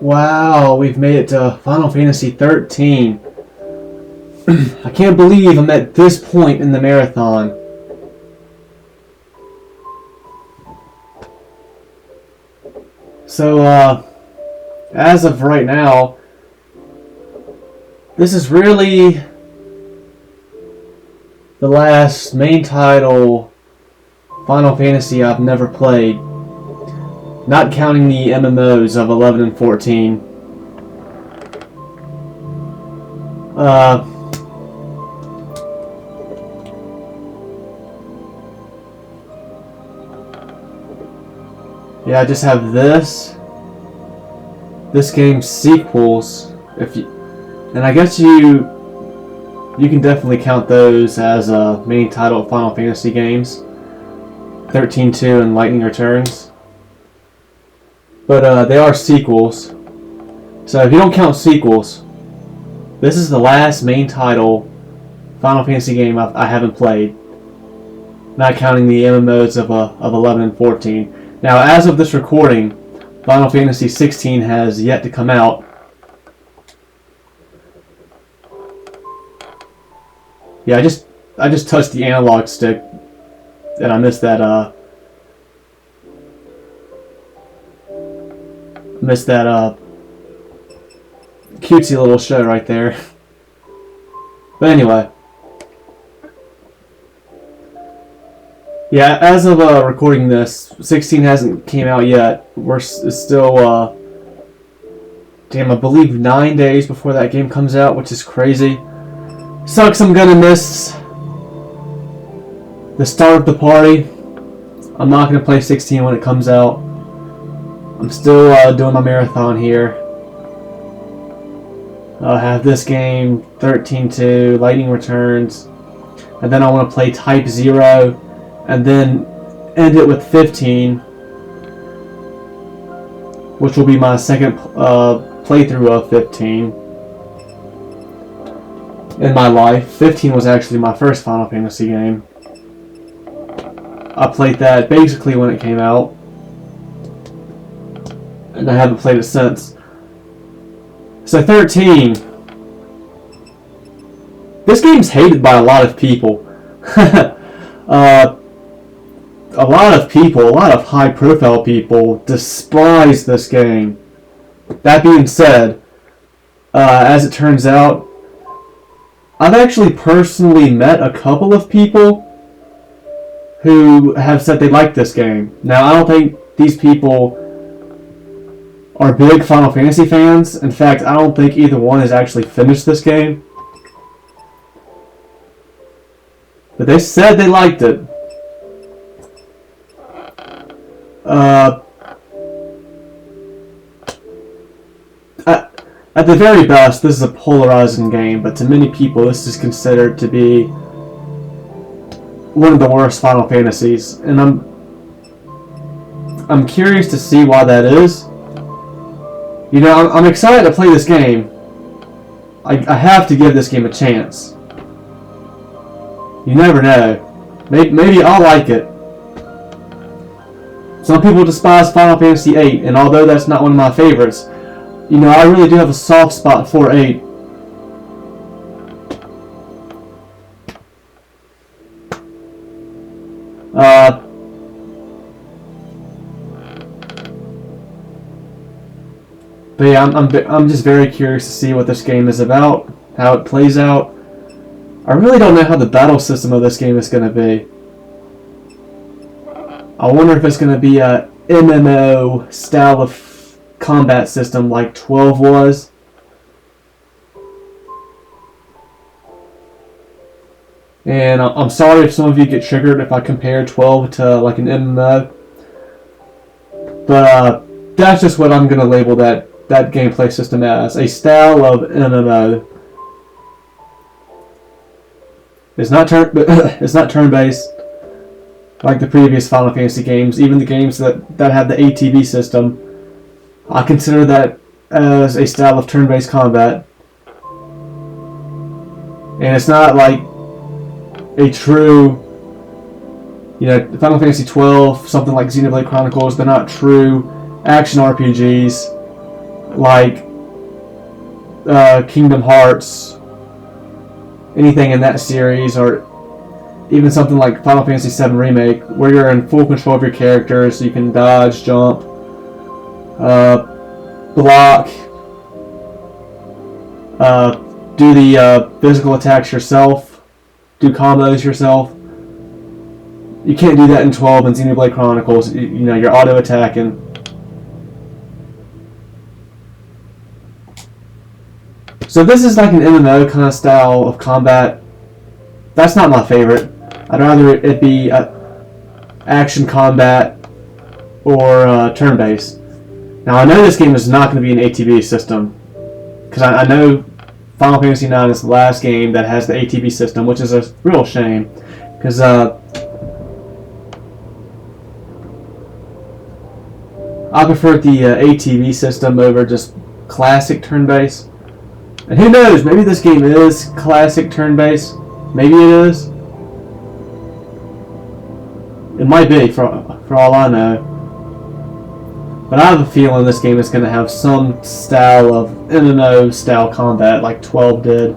Wow, we've made it to Final Fantasy XIII. I can't believe I'm at this point in the marathon. So, as of right now, this is really the last main title Final Fantasy I've never played. Not counting the MMOs of 11 and 14. Yeah, I just have this game's sequels, and I guess you can definitely count those as a main title of Final Fantasy games. 13-2 and Lightning Returns. But they are sequels. So if you don't count sequels, this is the last main title Final Fantasy game I haven't played. Not counting the MMOs of 11 and 14. Now, as of this recording, Final Fantasy XVI has yet to come out. Yeah, I just touched the analog stick, and I missed that cutesy little show right there. But anyway, yeah, as of recording this, 16 hasn't came out yet. We're still damn, I believe 9 days before that game comes out, which is crazy. Sucks, I'm gonna miss the start of the party. I'm not gonna play 16 when it comes out. I'm still doing my marathon here. I have this game, 13-2, Lightning Returns, and then I want to play Type 0, and then end it with 15, which will be my second playthrough of 15 in my life. 15 was actually my first Final Fantasy game. I played that basically when it came out, and I haven't played it since. So 13. This game's hated by a lot of people. A lot of high-profile people despise this game. That being said, as it turns out, I've actually personally met a couple of people who have said they like this game. Now, I don't think these people are big Final Fantasy fans. In fact, I don't think either one has actually finished this game. But they said they liked it. At the very best, this is a polarizing game, but to many people, this is considered to be one of the worst Final Fantasies, and I'm curious to see why that is. You know, I'm excited to play this game. I have to give this game a chance. You never know. Maybe I'll like it. Some people despise Final Fantasy VIII, and although that's not one of my favorites, you know, I really do have a soft spot for 8. But yeah, I'm just very curious to see what this game is about, how it plays out. I really don't know how the battle system of this game is going to be. I wonder if it's going to be a MMO style of combat system like 12 was. And I'm sorry if some of you get triggered if I compare 12 to like an MMO. But that's just what I'm going to label that gameplay system as. A style of MMO. It's not turn-based like the previous Final Fantasy games. Even the games that have the ATB system, I consider that as a style of turn-based combat. And it's not like a true, you know, Final Fantasy XII, something like Xenoblade Chronicles, they're not true action RPGs like Kingdom Hearts, anything in that series, or even something like Final Fantasy VII Remake, where you're in full control of your characters, so you can dodge, jump, block, do the physical attacks yourself, do combos yourself. You can't do that in 12 and Xenoblade Chronicles. You know, you're auto-attacking. So this is like an MMO kind of style of combat. That's not my favorite. I'd rather it be action combat or turn-based. Now I know this game is not going to be an ATB system, because I know Final Fantasy IX is the last game that has the ATB system, which is a real shame, because I prefer the ATB system over just classic turn-based. And who knows, maybe this game is classic turn-based. Maybe it is. It might be, for all I know. But I have a feeling this game is going to have some style of MMO-style combat like 12 did.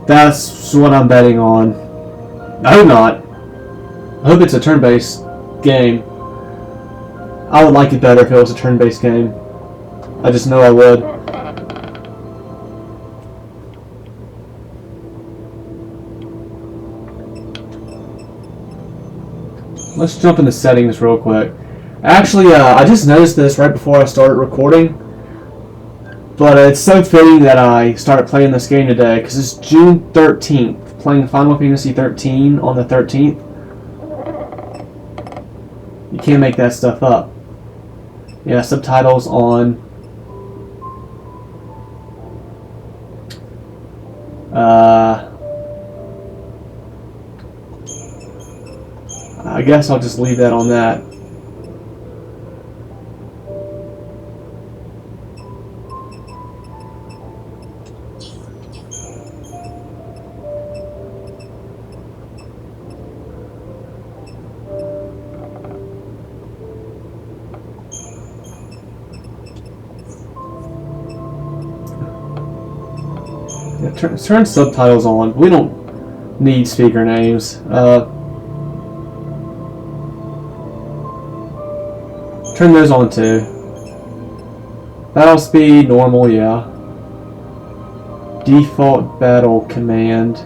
That's what I'm betting on. I hope not. I hope it's a turn-based game. I would like it better if it was a turn-based game. I just know I would. Let's jump into settings real quick. Actually, I just noticed this right before I started recording, but it's so fitting that I started playing this game today, because it's June 13th, playing Final Fantasy XIII on the 13th. You can't make that stuff up. Yeah, subtitles on. I guess I'll just leave that on that. Yeah, turn subtitles on. We don't need speaker names. Turn those on too. Battle speed, normal, yeah. Default battle command.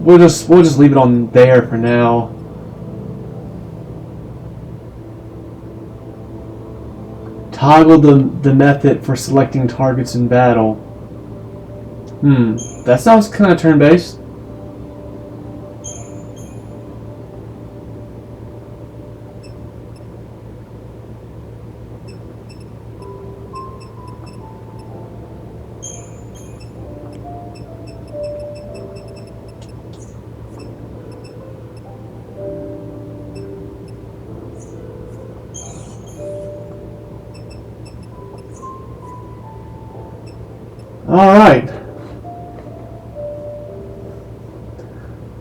We'll just leave it on there for now. Toggle the method for selecting targets in battle. That sounds kind of turn-based. Alright.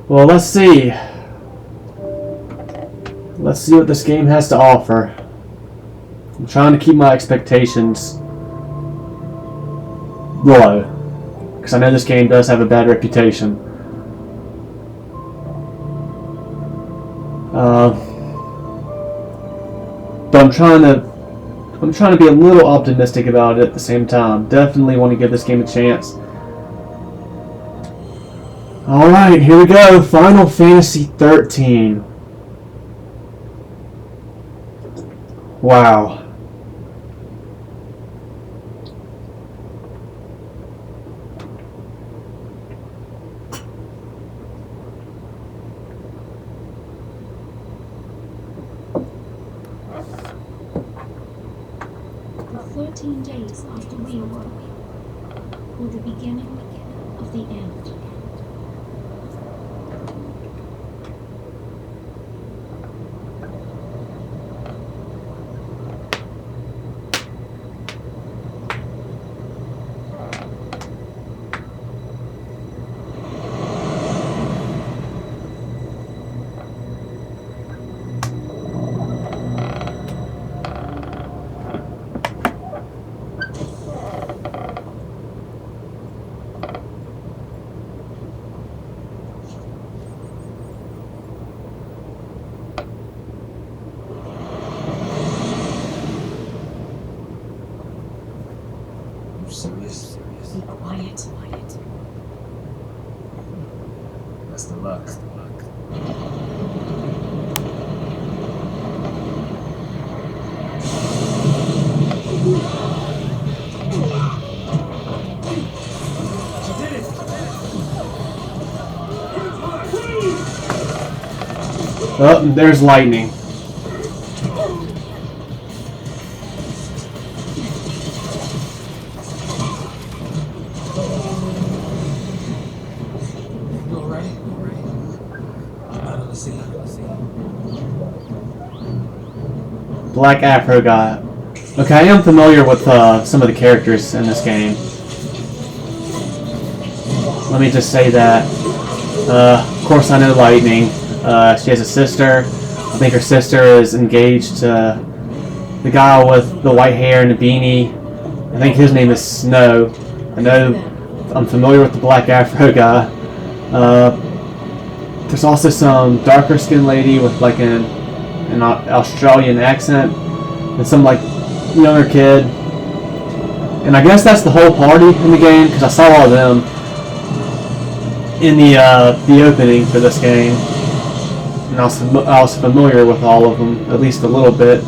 Well, let's see. Let's see what this game has to offer. I'm trying to keep my expectations low, because I know this game does have a bad reputation. But I'm trying to be a little optimistic about it at the same time. Definitely want to give this game a chance. Alright, here we go. Final Fantasy XIII. Wow. The 13 days after we awoke were the beginning of the end. Serious? Be quiet. Best of luck. Oh, there's lightning. Black Afro guy. Okay, I am familiar with some of the characters in this game. Let me just say that. Of course, I know Lightning. She has a sister. I think her sister is engaged to the guy with the white hair and the beanie. I think his name is Snow. I know I'm familiar with the Black Afro guy. There's also some darker skinned lady with like an Australian accent and some like younger kid. And I guess that's the whole party in the game because I saw all of them in the opening for this game. and I was familiar with all of them, at least a little bit.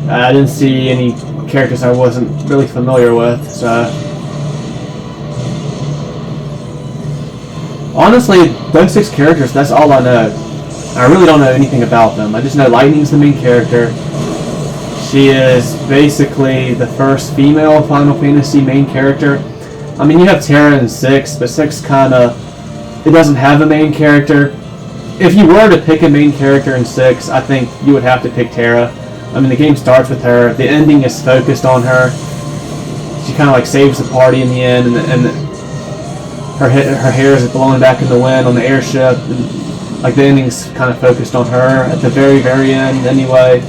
I didn't see any characters I wasn't really familiar with, so... Honestly, those 6 characters, that's all I know. I really don't know anything about them. I just know Lightning's the main character. She is basically the first female Final Fantasy main character. I mean, you have Terra in 6, but 6 kinda... It doesn't have a main character. If you were to pick a main character in 6, I think you would have to pick Terra. I mean, the game starts with her. The ending is focused on her. She kind of like saves the party in the end, and her hair is blowing back in the wind on the airship. And, like, the ending's kind of focused on her at the very, very end, anyway.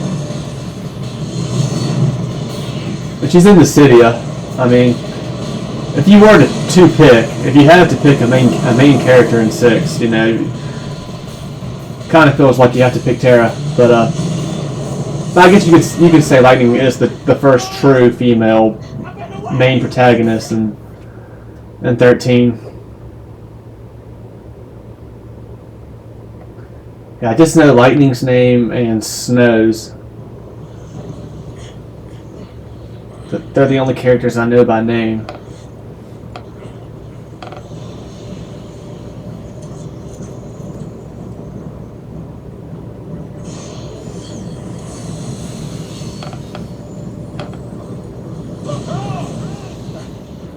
But she's in the city. I mean, if you were to pick, if you had to pick a main character in 6, you know, kind of feels like you have to pick Terra. But I guess you could say Lightning is the first true female main protagonist in 13. Yeah, I just know Lightning's name and Snow's. They're the only characters I know by name.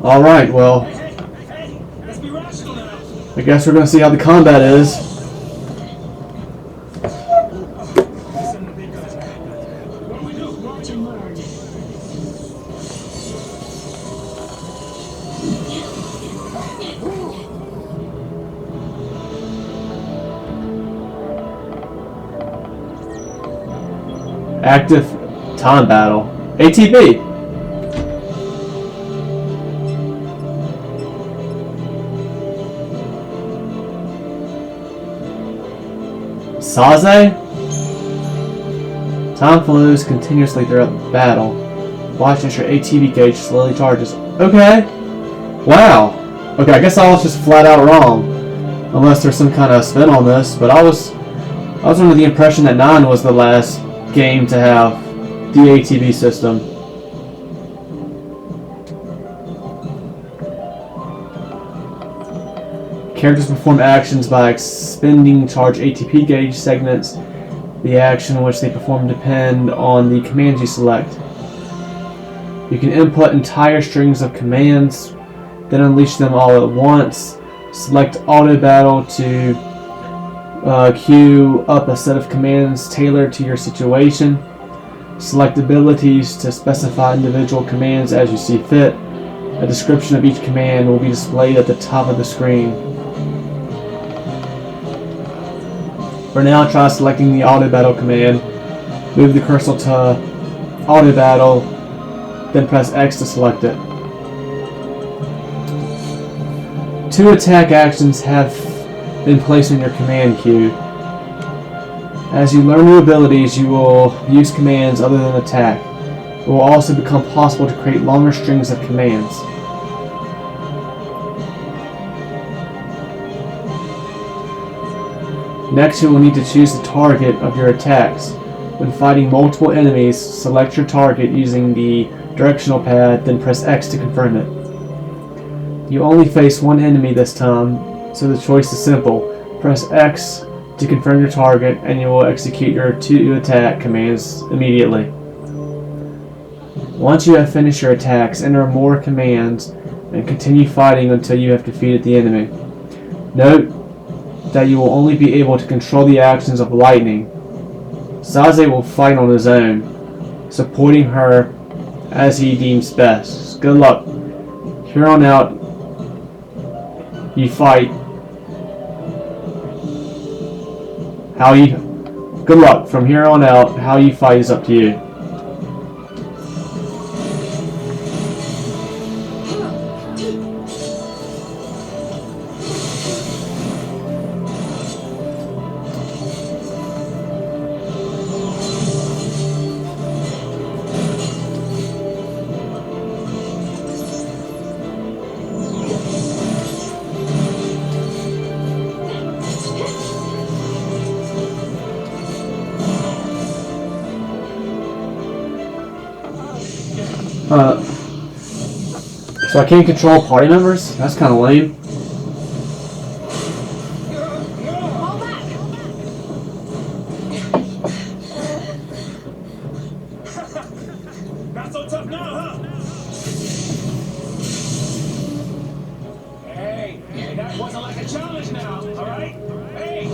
Alright, well, I guess we're going to see how the combat is. Active time battle. ATB. Saze? Time flows continuously throughout the battle. Watch as your ATB gauge slowly charges. Okay. Wow. Okay, I guess I was just flat out wrong. Unless there's some kind of spin on this, but I was under the impression that 9 was the last game to have the ATB system. Characters perform actions by expending charged ATP gauge segments. The action in which they perform depend on the commands you select. You can input entire strings of commands, then unleash them all at once. Select Auto Battle to queue up a set of commands tailored to your situation. Select abilities to specify individual commands as you see fit. A description of each command will be displayed at the top of the screen. For now, try selecting the Auto Battle command. Move the cursor to Auto Battle, then press X to select it. 2 attack actions have been placed in your command queue. As you learn new abilities, you will use commands other than attack. It will also become possible to create longer strings of commands. Next, you will need to choose the target of your attacks. When fighting multiple enemies, select your target using the directional pad, then press X to confirm it. You only face one enemy this time, so the choice is simple. Press X to confirm your target, and you will execute your 2 attack commands immediately. Once you have finished your attacks, enter more commands and continue fighting until you have defeated the enemy. Note that you will only be able to control the actions of Lightning. Saze will fight on his own, supporting her as he deems best. Good luck. Here on out, you fight. Good luck. From here on out, how you fight is up to you. So I can't control party members? That's kind of lame. Fall back! Not so tough now, huh? Hey, that wasn't like a challenge now, alright? Hey!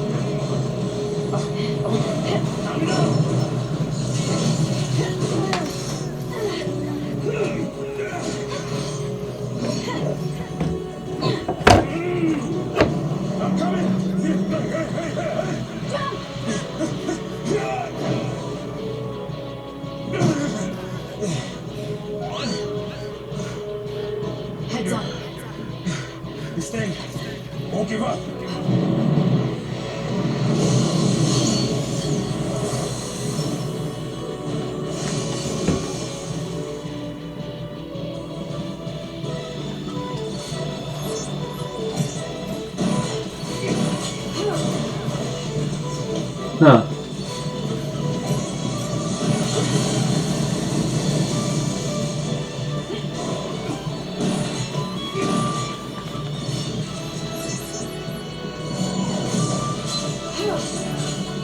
I'm coming! Heads up. This thing won't give up. Huh.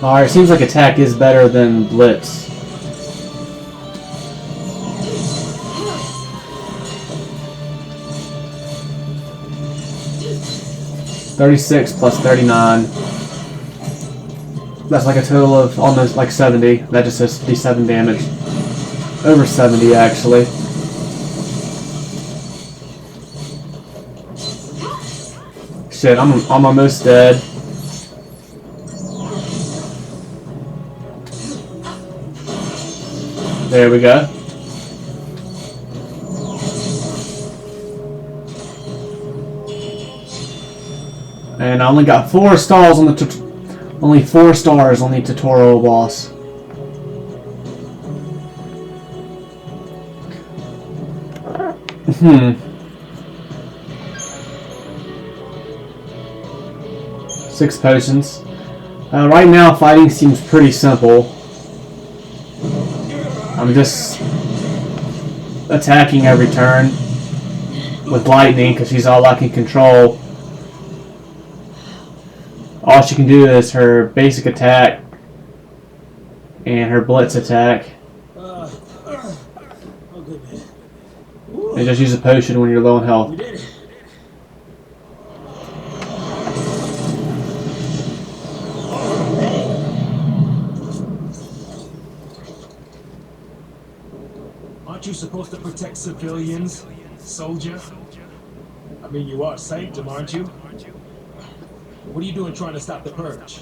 Alright, seems like attack is better than blitz. $36 plus 39. That's like a total of almost like 70. That just says 57 damage. Over 70 actually. Shit, I'm almost dead. There we go. And I only got 4 stars on the only 4 stars on the tutorial boss. Six potions. Right now, fighting seems pretty simple. I'm just attacking every turn with lightning because she's all I can control. All she can do is her basic attack and her blitz attack. And just use a potion when you're low on health. Aren't you supposed to protect civilians, soldier? I mean, you are sanctum, aren't you? What are you doing trying to stop the purge?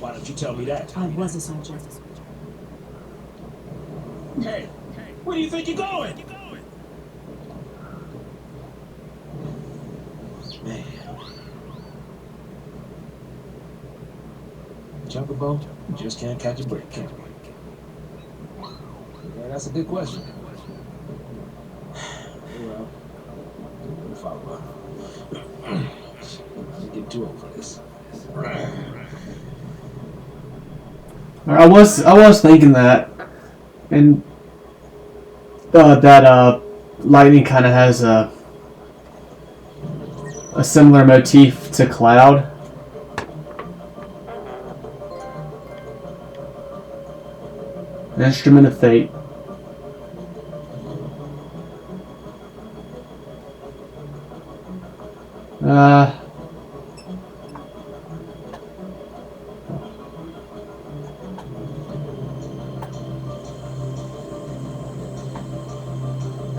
Why don't you tell me that? I was a soldier. Hey, where do you think you're going? Man. Chocobo, you just can't catch a break, can you? Yeah, that's a good question. Well, we'll follow up. Let's get too old for this. I was thinking that, and that lightning kind of has a similar motif to Cloud. An instrument of fate.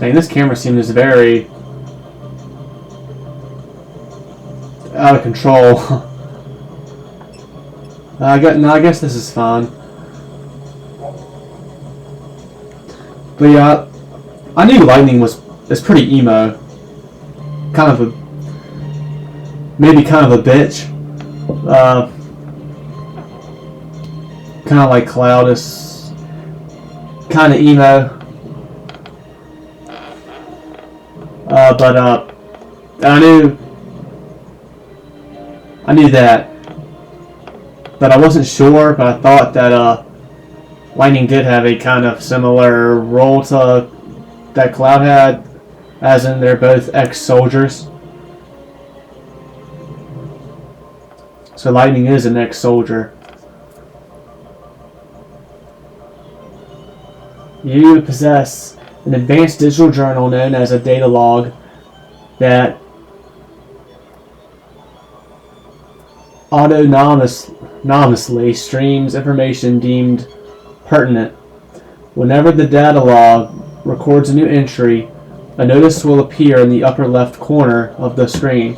Dang, this camera seems very out of control. I guess this is fine. But yeah, I knew Lightning is pretty emo. Kind of a bitch. Kind of like Cloud is kind of emo. But I knew that, but I wasn't sure. But I thought that Lightning did have a kind of similar role to that Cloud had, as in they're both ex-soldiers. So Lightning is an ex-soldier. You possess an advanced digital journal known as a data log that autonomously streams information deemed pertinent. Whenever the data log records a new entry, a notice will appear in the upper left corner of the screen.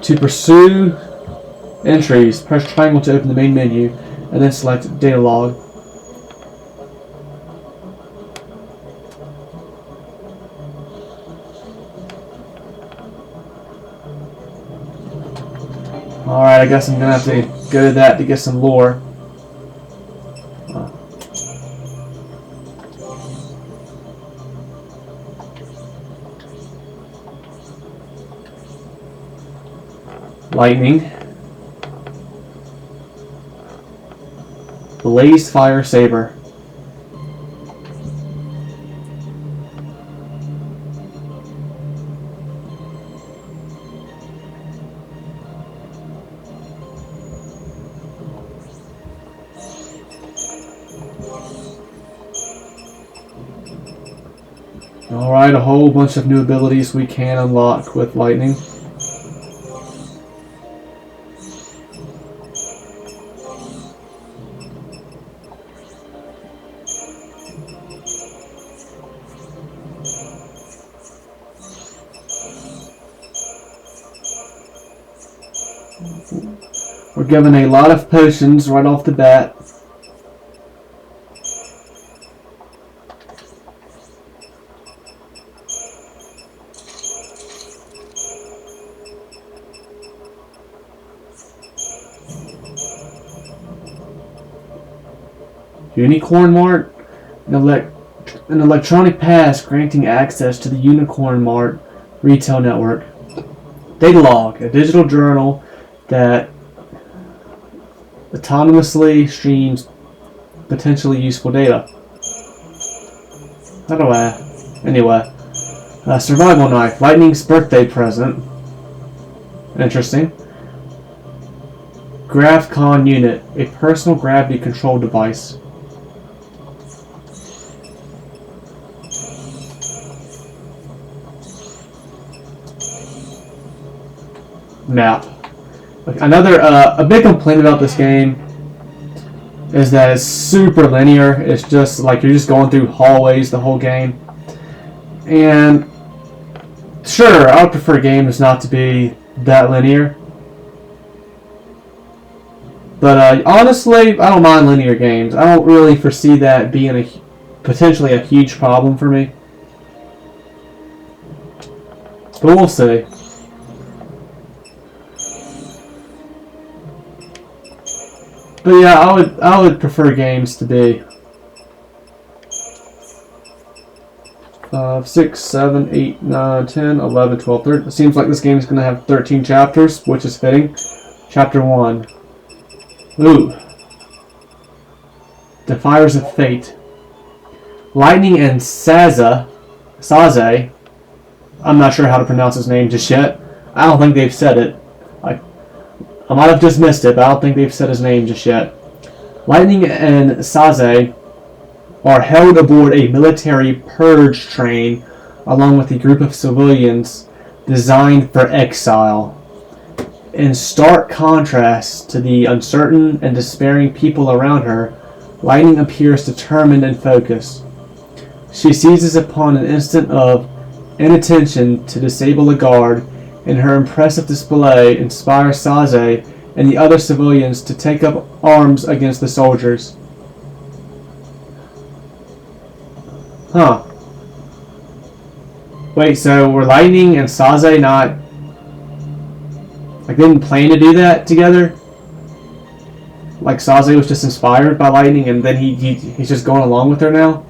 To pursue entries, press triangle to open the main menu, and then select data log. Alright, I guess I'm gonna have to go to that to get some lore. Lightning. Blaze Fire Saber. Alright, a whole bunch of new abilities we can unlock with Lightning. We're given a lot of potions right off the bat. Unicorn Mart, an electronic pass granting access to the Unicorn Mart retail network. Data log, a digital journal that autonomously streams potentially useful data. How do I? Anyway, survival knife, Lightning's birthday present. Interesting. GravCon unit, a personal gravity control device. Map. Another a big complaint about this game is that it's super linear. It's just like you're just going through hallways the whole game. And sure, I would prefer games not to be that linear. But honestly, I don't mind linear games. I don't really foresee that being potentially a huge problem for me. But we'll see. But yeah, I would prefer games to be 6, 7, 8, 9, 10, 11, 12, 13. It seems like this game is going to have 13 chapters, which is fitting. Chapter 1. Ooh. Defiers of Fate. Lightning and Saze. I'm not sure how to pronounce his name just yet. I don't think they've said it. I might have just missed it, but I don't think they've said his name just yet. Lightning and Saze are held aboard a military purge train along with a group of civilians designed for exile. In stark contrast to the uncertain and despairing people around her, Lightning appears determined and focused. She seizes upon an instant of inattention to disable a guard, and her impressive display inspires Saze and the other civilians to take up arms against the soldiers. Huh. Wait, so were Lightning and Saze not... like, they didn't plan to do that together? Like, Saze was just inspired by Lightning and then he's just going along with her now?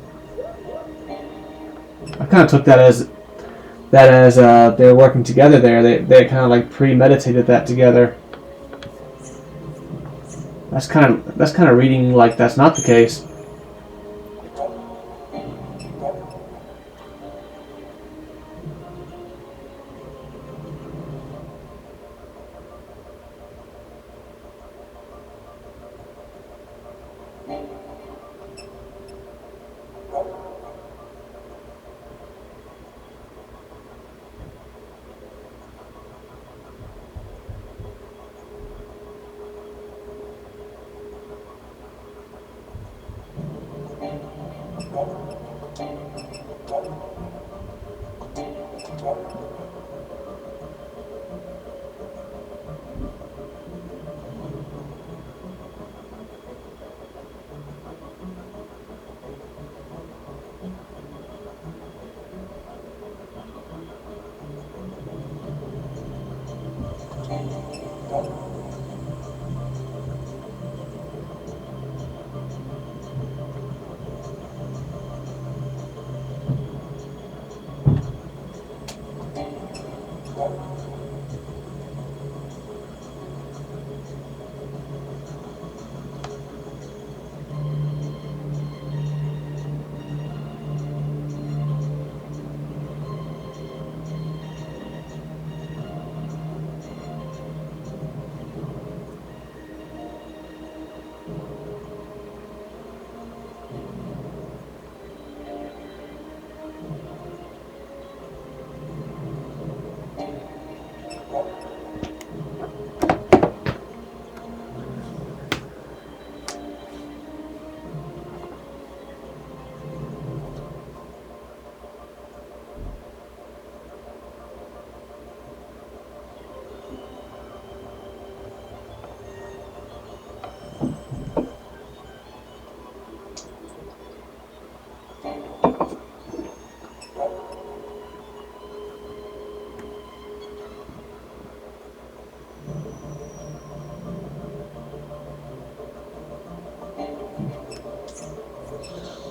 I kind of took that as they were working together there. They kind of like premeditated that together. That's kind of reading like that's not the case.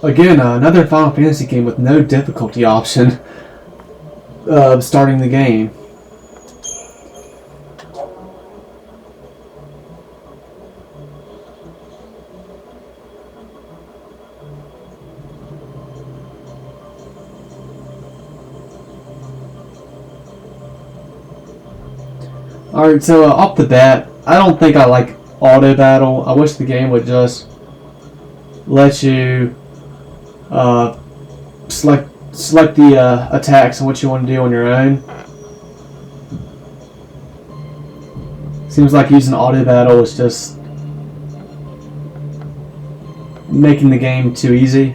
Again, another Final Fantasy game with no difficulty option starting the game. Alright, so off the bat, I don't think I like auto battle. I wish the game would just let you select the attacks and what you want to do on your own. Seems like using auto battle is just making the game too easy.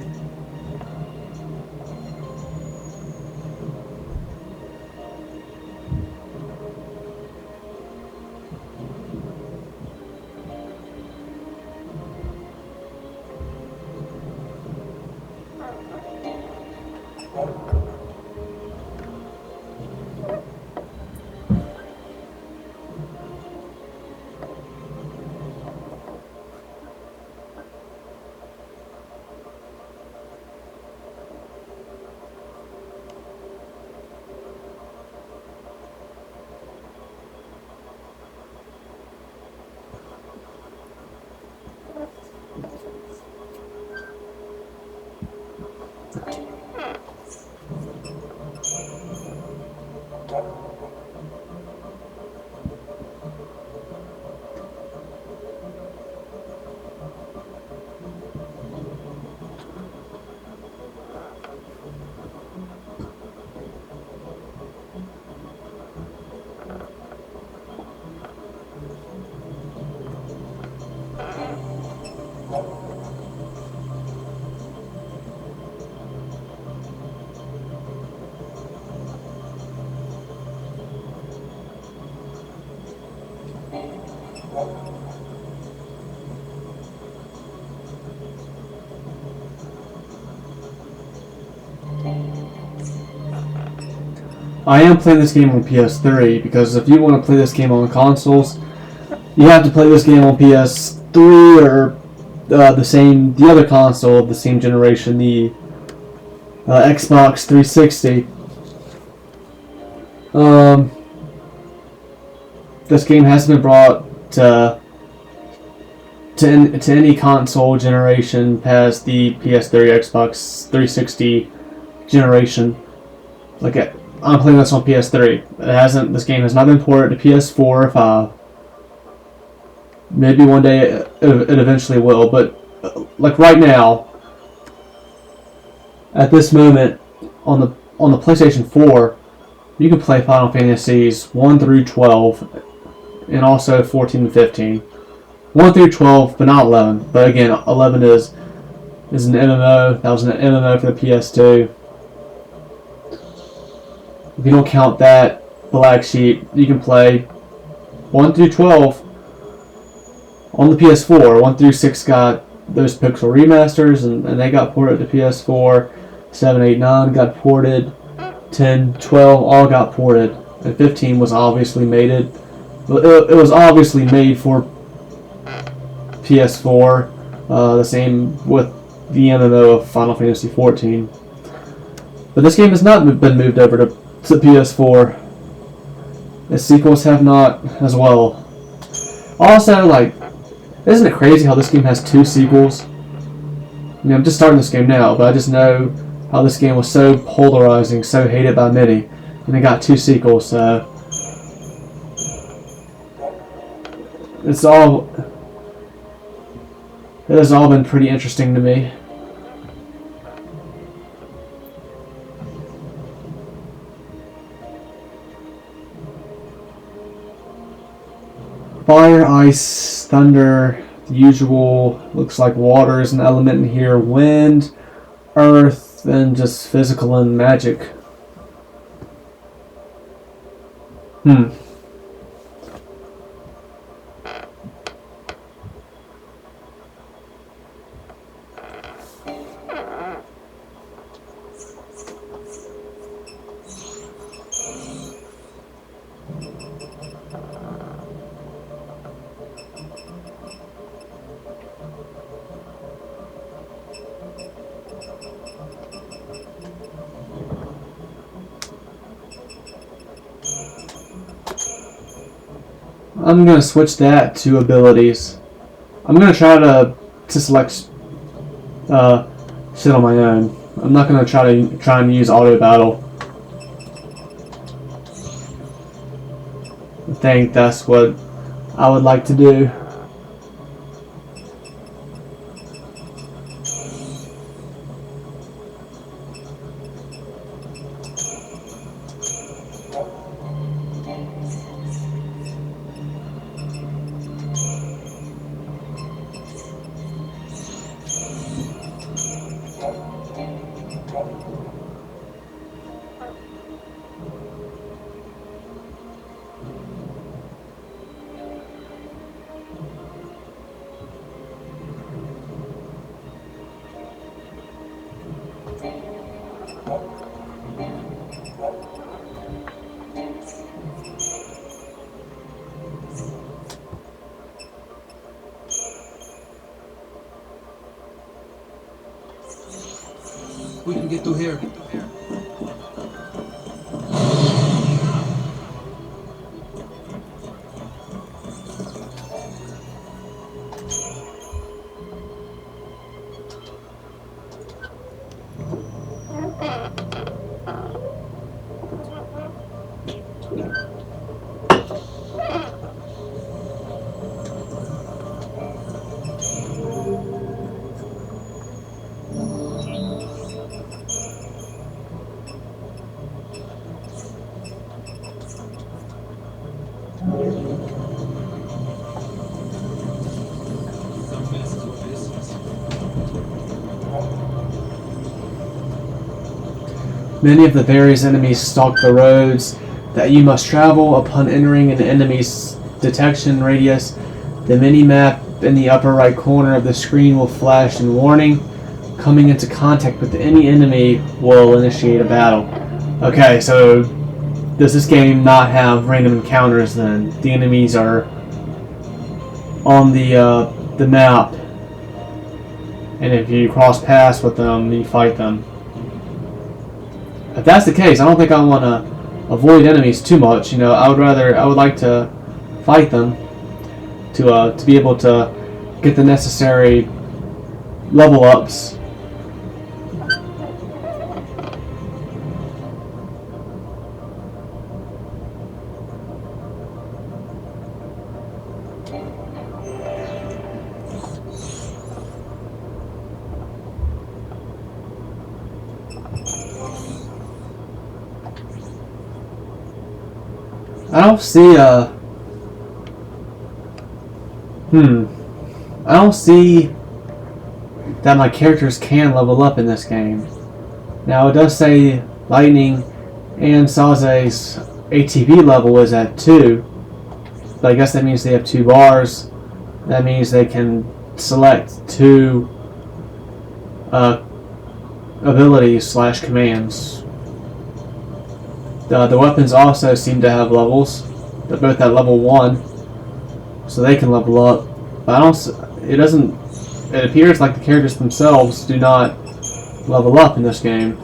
I am playing this game on PS3 because if you want to play this game on consoles, you have to play this game on PS3 or the other console of the same generation, the Xbox 360. This game hasn't been brought to any console generation past the PS3, Xbox 360 generation. I'm playing this on PS3. This game has not been ported to PS4 or 5. Maybe one day it eventually will, but like right now, at this moment on the PlayStation 4, you can play Final Fantasies 1 through 12, and also 14 and 15. 1 through 12, but not 11. But again, 11 is an MMO. That was an MMO for the PS2. If you don't count that Black Sheep, you can play 1 through 12 on the PS4. 1 through 6 got those pixel remasters, and they got ported to PS4. 7, 8, 9 got ported. 10, 12 all got ported. And 15 was obviously made it was obviously made for PS4. The same with the MMO of Final Fantasy 14. But this game has not been moved over to PS4. Its sequels have not as well. Also, like, isn't it crazy how this game has 2 sequels? I mean, I'm just starting this game now, but I just know how this game was so polarizing, so hated by many, and it got 2 sequels, so it has all been pretty interesting to me. Fire, ice, thunder, the usual. Looks like water is an element in here. Wind, earth, and just physical and magic. I'm going to switch that to abilities. I'm going to try to select shit on my own. I'm not going to try and use auto battle. I think that's what I would like to do. We can get through here. Many of the various enemies stalk the roads that you must travel. Upon entering an enemy's detection radius, the mini-map in the upper right corner of the screen will flash in warning. Coming into contact with any enemy will initiate a battle. Okay, so does this game not have random encounters then? The enemies are on the map, and if you cross paths with them, you fight them. If that's the case, I don't think I want to avoid enemies too much. You know, I would like to fight them to be able to get the necessary level ups. don't see I don't see that my characters can level up in this game. Now it does say Lightning and Saze's ATB level is at 2, but I guess that means they have 2 bars. That means they can select 2 abilities / commands. The weapons also seem to have levels. They're both at level 1, so they can level up. But I don't. It doesn't. It appears like the characters themselves do not level up in this game.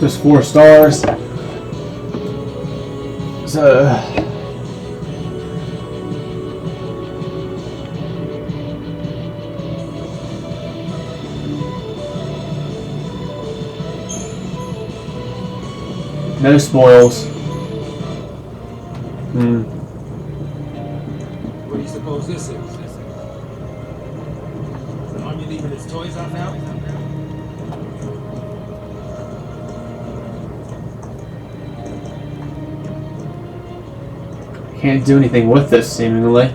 Just 4 stars. So no spoils. What do you suppose this is? The army leaving its toys out now? Can't do anything with this, seemingly.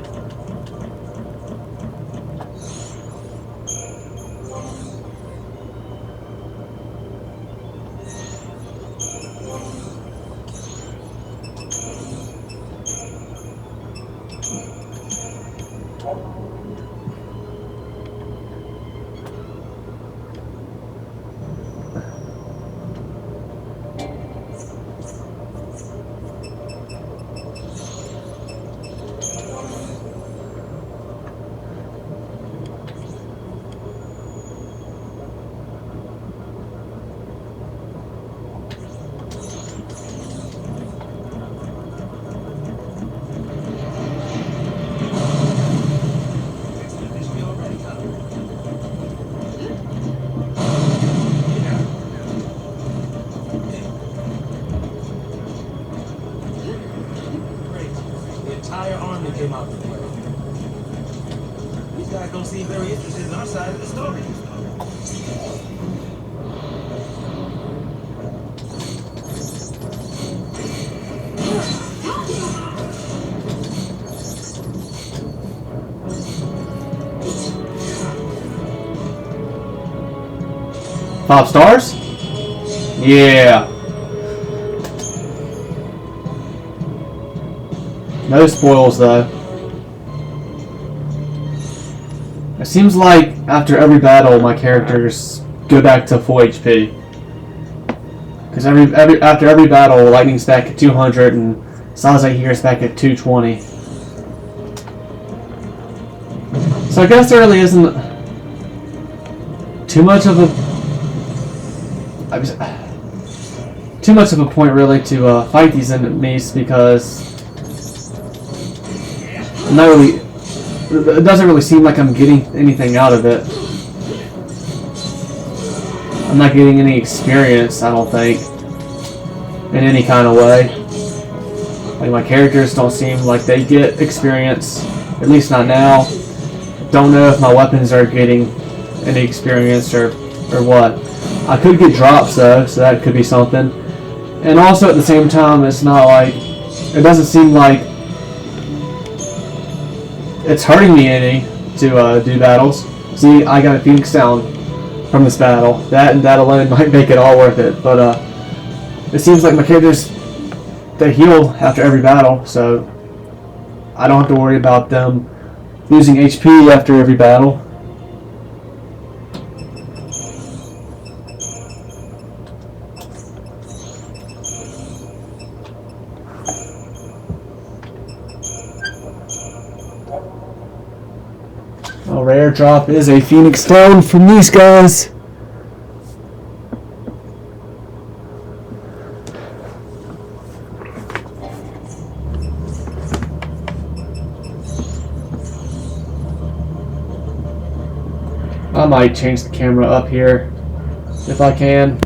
Entire army came out to play. These guys don't seem very interested in our side of the story. Five stars? Yeah. No spoils though. It seems like after every battle my characters go back to full HP. Because after every battle Lightning's back at 200 and Saze here is back at 220. So I guess there really isn't too much of a point really to fight these enemies, because I'm not really. It doesn't really seem like I'm getting anything out of it. I'm not getting any experience, I don't think, in any kind of way. Like, my characters don't seem like they get experience, at least not now. Don't know if my weapons are getting any experience or what. I could get drops though, so that could be something. And also at the same time, it's not like, it doesn't seem like it's hurting me any to do battles. See, I got a Phoenix down from this battle. That alone might make it all worth it. But it seems like my characters, they heal after every battle, so I don't have to worry about them losing HP after every battle. airdrop is a Phoenix Stone from these guys. I might change the camera up here if I can.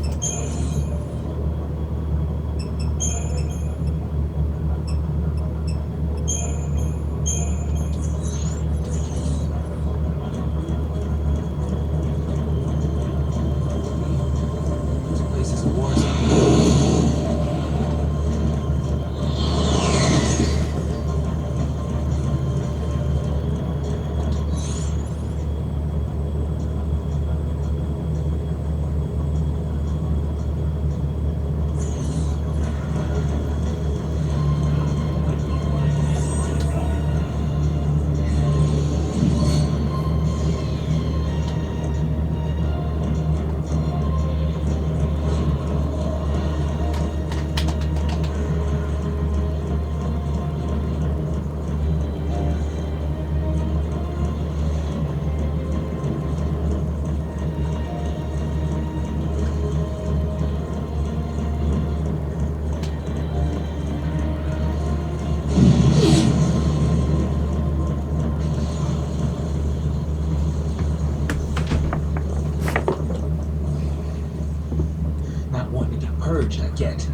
I get.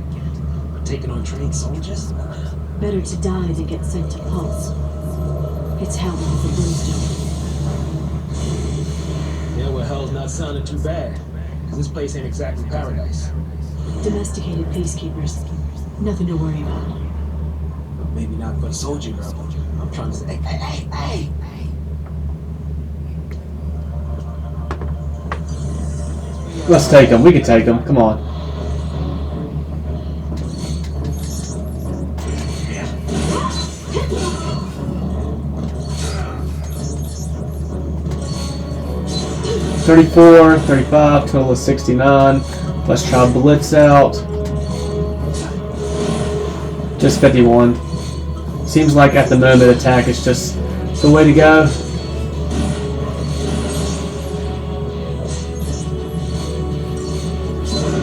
But taking on trained soldiers? Better to die than get sent to Pulse. It's hell with the brimstone. Yeah, well, hell's not sounding too bad. Because this place ain't exactly paradise. Domesticated peacekeepers. Nothing to worry about. But maybe not for a soldier girl. I'm trying to say, hey! Let's take them. We can take them. Come on. $34, $35, total of $69. Let's try Blitz out. Just 51. Seems like at the moment attack is just the way to go.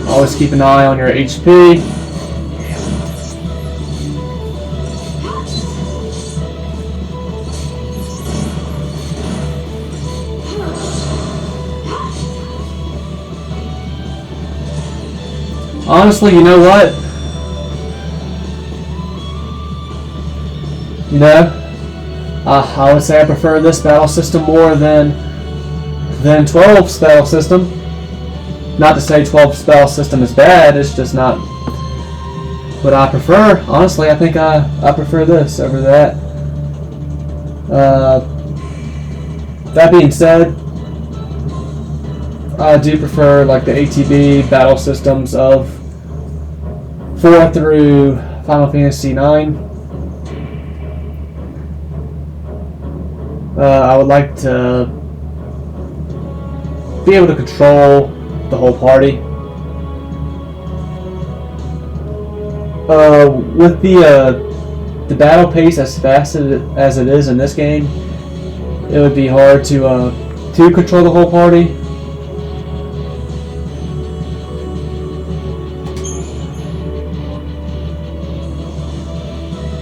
Always keep an eye on your HP. Honestly, you know what? I would say I prefer this battle system more than 12's battle system. Not to say 12's battle system is bad, it's just not what I prefer. Honestly, I think I prefer this over that. That being said, I do prefer like the ATB battle systems of 4 through Final Fantasy IX. I would like to be able to control the whole party. With the battle pace as fast as it is in this game, it would be hard to control the whole party.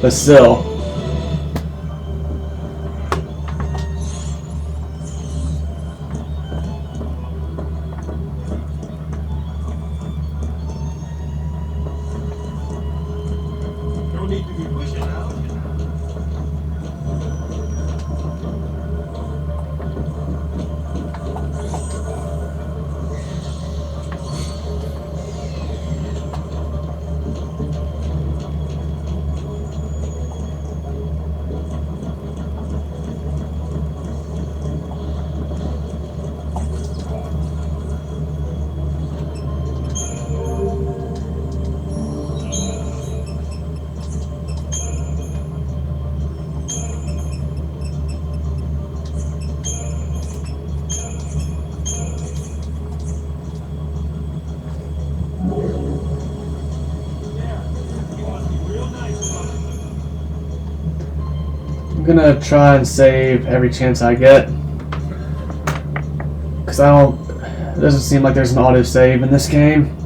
But still. No need to be pushing out. I'm gonna try and save every chance I get. Because I don't... It doesn't seem like there's an autosave in this game.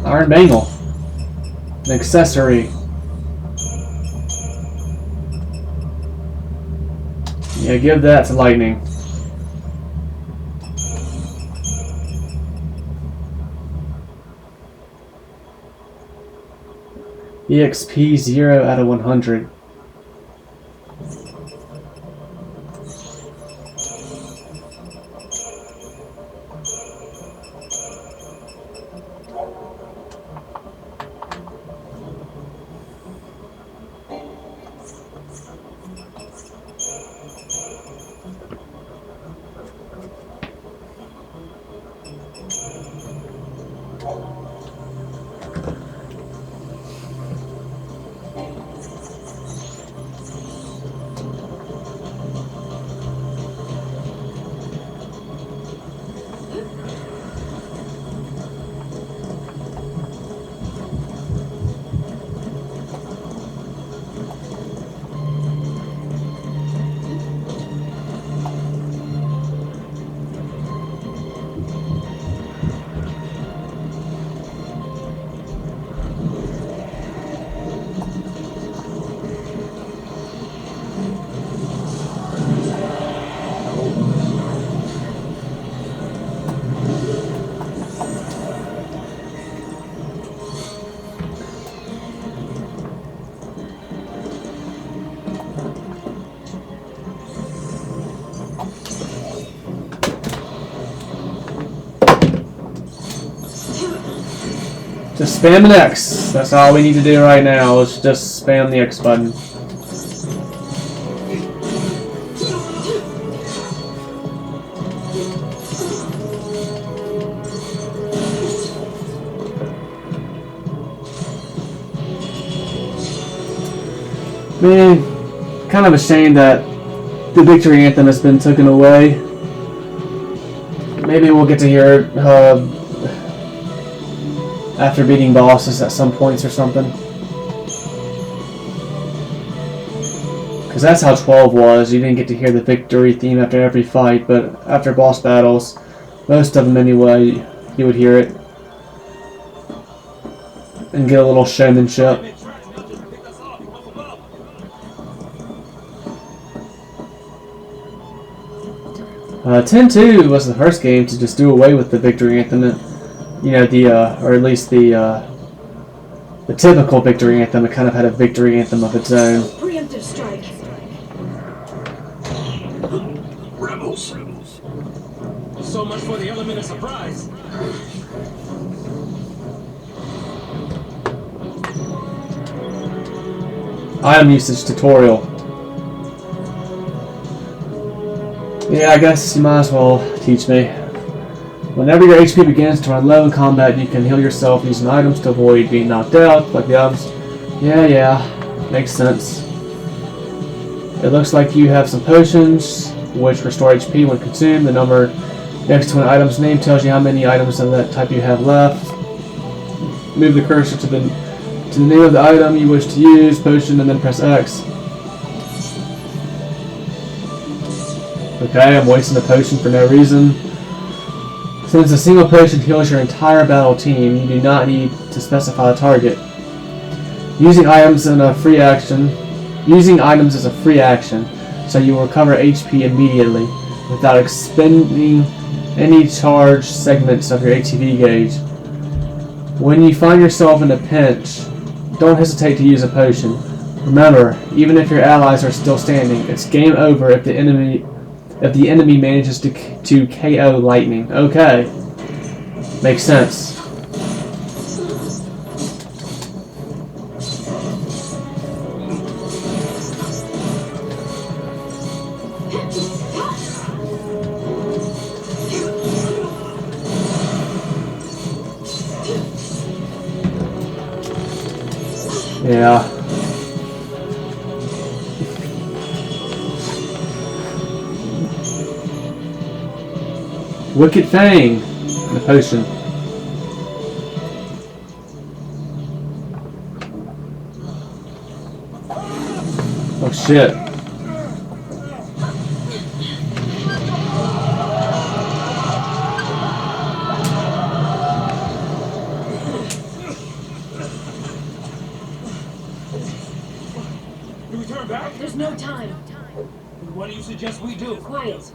Iron Bangle. An accessory. Yeah, give that to Lightning. EXP 0 out of 100. Just spam an X. That's all we need to do right now, is just spam the X button. Man, kind of a shame that the victory anthem has been taken away. Maybe we'll get to hear it after beating bosses at some points or something. Because that's how 12 was. You didn't get to hear the victory theme after every fight, but after boss battles, most of them anyway, you would hear it. And get a little showmanship. XIII was the first game to just do away with the victory anthem. You know, or at least the typical victory anthem. It kind of had a victory anthem of its own. Preemptive strike. Rebels. So much for the element of surprise. Item usage tutorial. Yeah, I guess you might as well teach me. Whenever your HP begins to run low in combat, you can heal yourself using items to avoid being knocked out, like the items. Yeah, makes sense. It looks like you have some potions, which restore HP when consumed. The number next to an item's name tells you how many items of that type you have left. Move the cursor to the name of the item you wish to use, potion, and then press X. Okay, I'm wasting a potion for no reason. Since a single potion heals your entire battle team, you do not need to specify a target. Using items is a free action, so you will recover HP immediately without expending any charge segments of your ATV gauge. When you find yourself in a pinch, don't hesitate to use a potion. Remember, even if your allies are still standing, it's game over if the enemy manages to KO lightning. Okay. Makes sense. Yeah. Wicked Fang! The potion. Oh shit. Do we turn back? There's no time. What do you suggest we do? Quiet.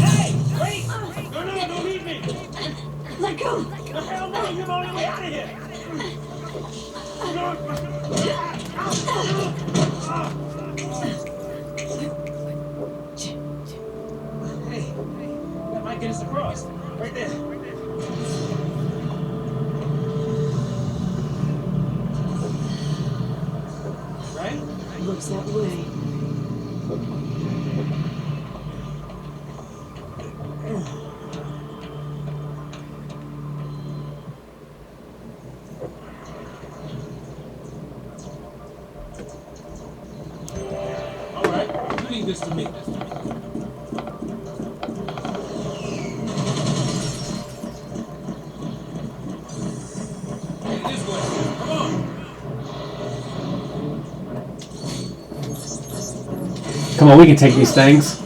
Hey! Wait! No, don't leave me! Let go. The hell no! You're the only way out of here! Hey, that might get us across. Right there. Right? Looks that way. Alright, leave this to me. Hey, this way. Come on! Come on, we can take these things.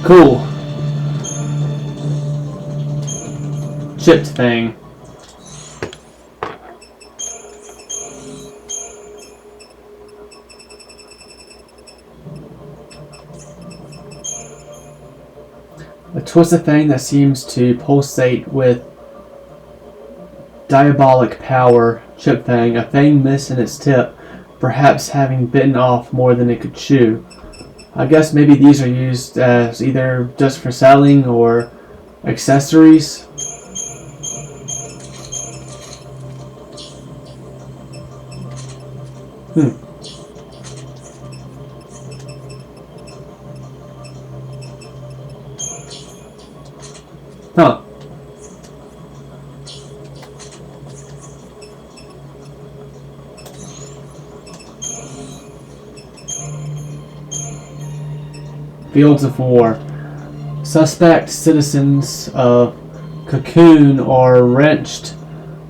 Cool. Chipped thing. A twisted thing that seems to pulsate with diabolic power. Chip Fang, a fang missing its tip, perhaps having bitten off more than it could chew. I guess maybe these are used as either just for selling or accessories. Huh. Fields of War. Suspect citizens of Cocoon are wrenched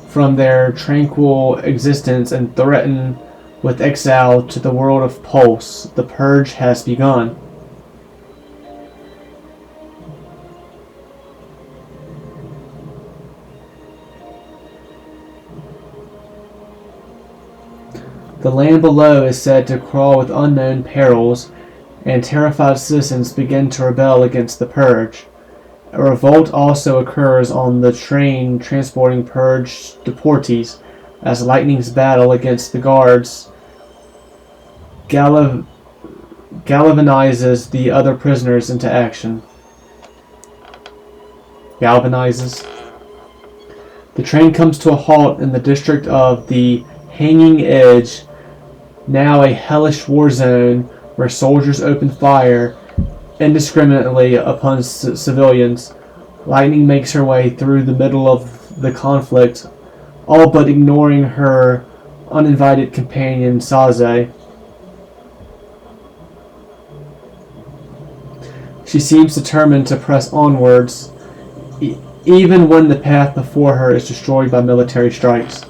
from their tranquil existence and threatened with exile to the world of Pulse. The purge has begun. The The land below is said to crawl with unknown perils, and terrified citizens begin to rebel against the Purge. A revolt also occurs on the train transporting Purge deportees, as Lightning's battle against the guards galvanizes the other prisoners into action. Galvanizes. The train comes to a halt in the district of the Hanging Edge, now a hellish war zone where soldiers open fire indiscriminately upon civilians. Lightning makes her way through the middle of the conflict, all but ignoring her uninvited companion Saze. She seems determined to press onwards, even when the path before her is destroyed by military strikes.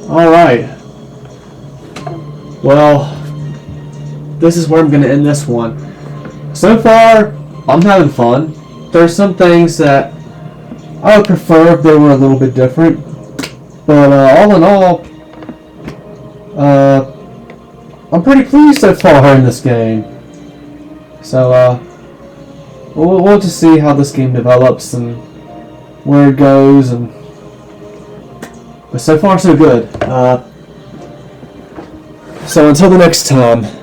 Alright. Well, this is where I'm going to end this one. So far, I'm having fun. There's some things that I would prefer if they were a little bit different. But all in all, I'm pretty pleased so far in this game. So we'll just see how this game develops and where it goes, but so far so good. So until the next time.